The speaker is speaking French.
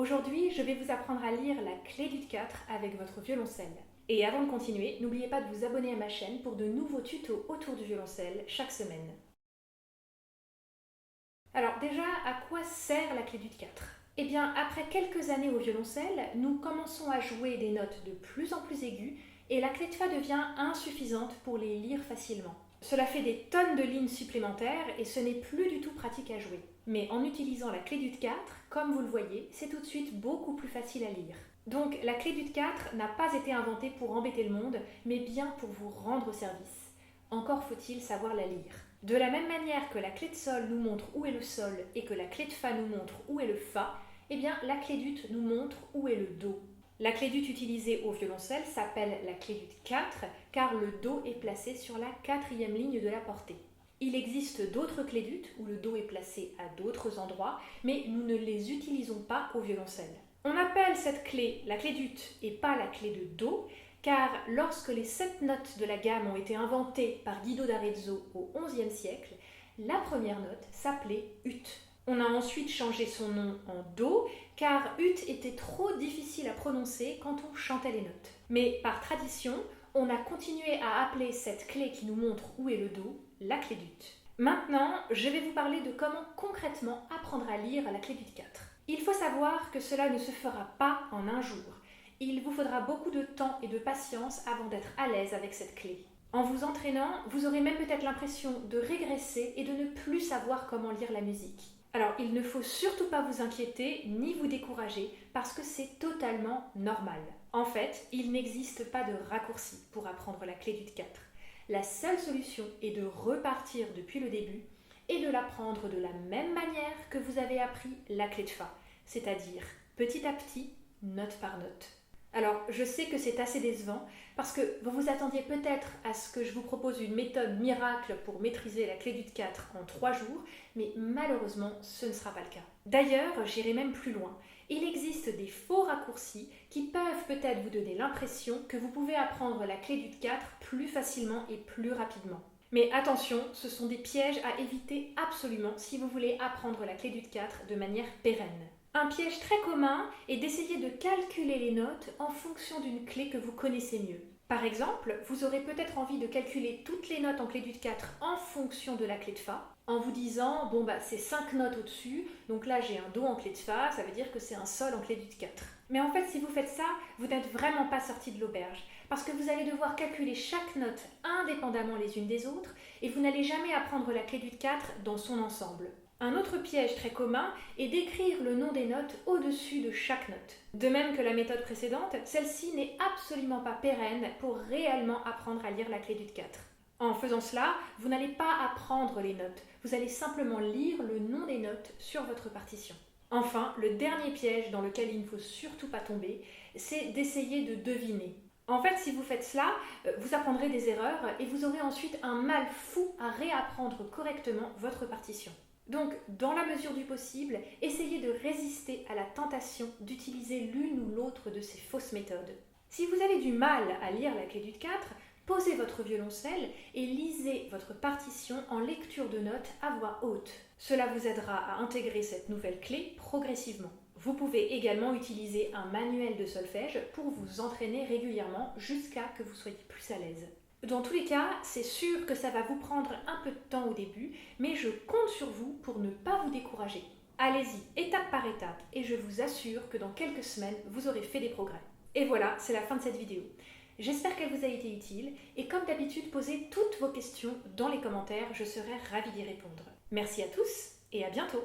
Aujourd'hui, je vais vous apprendre à lire la clé d'ut 4 avec votre violoncelle. Et avant de continuer, n'oubliez pas de vous abonner à ma chaîne pour de nouveaux tutos autour du violoncelle chaque semaine. Alors déjà, à quoi sert la clé d'ut 4 ? Eh bien, après quelques années au violoncelle, nous commençons à jouer des notes de plus en plus aiguës et la clé de fa devient insuffisante pour les lire facilement. Cela fait des tonnes de lignes supplémentaires et ce n'est plus du tout pratique à jouer. Mais en utilisant la clé d'ut 4, comme vous le voyez, c'est tout de suite beaucoup plus facile à lire. Donc la clé d'ut 4 n'a pas été inventée pour embêter le monde, mais bien pour vous rendre service. Encore faut-il savoir la lire. De la même manière que la clé de sol nous montre où est le sol et que la clé de fa nous montre où est le fa, eh bien la clé d'ut nous montre où est le do. La clé d'ut utilisée au violoncelle s'appelle la clé d'ut 4 car le do est placé sur la quatrième ligne de la portée. Il existe d'autres clés d'ut où le do est placé à d'autres endroits, mais nous ne les utilisons pas au violoncelle. On appelle cette clé la clé d'ut et pas la clé de do, car lorsque les 7 notes de la gamme ont été inventées par Guido d'Arezzo au XIe siècle, la première note s'appelait ut. On a ensuite changé son nom en do, car ut était trop difficile à prononcer quand on chantait les notes. Mais par tradition, on a continué à appeler cette clé qui nous montre où est le do, la clé d'ut. Maintenant, je vais vous parler de comment concrètement apprendre à lire la clé d'ut 4. Il faut savoir que cela ne se fera pas en un jour. Il vous faudra beaucoup de temps et de patience avant d'être à l'aise avec cette clé. En vous entraînant, vous aurez même peut-être l'impression de régresser et de ne plus savoir comment lire la musique. Alors, il ne faut surtout pas vous inquiéter ni vous décourager parce que c'est totalement normal. En fait, il n'existe pas de raccourci pour apprendre la clé d'ut 4. La seule solution est de repartir depuis le début et de l'apprendre de la même manière que vous avez appris la clé de fa, c'est-à-dire petit à petit, note par note. Alors, je sais que c'est assez décevant parce que vous vous attendiez peut-être à ce que je vous propose une méthode miracle pour maîtriser la clé d'ut 4 en 3 jours, mais malheureusement, ce ne sera pas le cas. D'ailleurs, j'irai même plus loin. Il existe des faux raccourcis qui peuvent peut-être vous donner l'impression que vous pouvez apprendre la clé d'ut 4 plus facilement et plus rapidement. Mais attention, ce sont des pièges à éviter absolument si vous voulez apprendre la clé d'ut 4 de manière pérenne. Un piège très commun est d'essayer de calculer les notes en fonction d'une clé que vous connaissez mieux. Par exemple, vous aurez peut-être envie de calculer toutes les notes en clé d'ut 4 en fonction de la clé de fa, en vous disant, c'est 5 notes au-dessus, donc là j'ai un do en clé de fa, ça veut dire que c'est un sol en clé d'ut 4. Mais en fait, si vous faites ça, vous n'êtes vraiment pas sorti de l'auberge, parce que vous allez devoir calculer chaque note indépendamment les unes des autres, et vous n'allez jamais apprendre la clé d'ut 4 dans son ensemble. Un autre piège très commun est d'écrire le nom des notes au-dessus de chaque note. De même que la méthode précédente, celle-ci n'est absolument pas pérenne pour réellement apprendre à lire la clé d'ut 4. En faisant cela, vous n'allez pas apprendre les notes, vous allez simplement lire le nom des notes sur votre partition. Enfin, le dernier piège dans lequel il ne faut surtout pas tomber, c'est d'essayer de deviner. En fait, si vous faites cela, vous apprendrez des erreurs et vous aurez ensuite un mal fou à réapprendre correctement votre partition. Donc, dans la mesure du possible, essayez de résister à la tentation d'utiliser l'une ou l'autre de ces fausses méthodes. Si vous avez du mal à lire la clé d'ut 4, posez votre violoncelle et lisez votre partition en lecture de notes à voix haute. Cela vous aidera à intégrer cette nouvelle clé progressivement. Vous pouvez également utiliser un manuel de solfège pour vous entraîner régulièrement jusqu'à ce que vous soyez plus à l'aise. Dans tous les cas, c'est sûr que ça va vous prendre un peu de temps au début, mais je compte sur vous pour ne pas vous décourager. Allez-y, étape par étape, et je vous assure que dans quelques semaines, vous aurez fait des progrès. Et voilà, c'est la fin de cette vidéo. J'espère qu'elle vous a été utile, et comme d'habitude, posez toutes vos questions dans les commentaires, je serai ravie d'y répondre. Merci à tous, et à bientôt!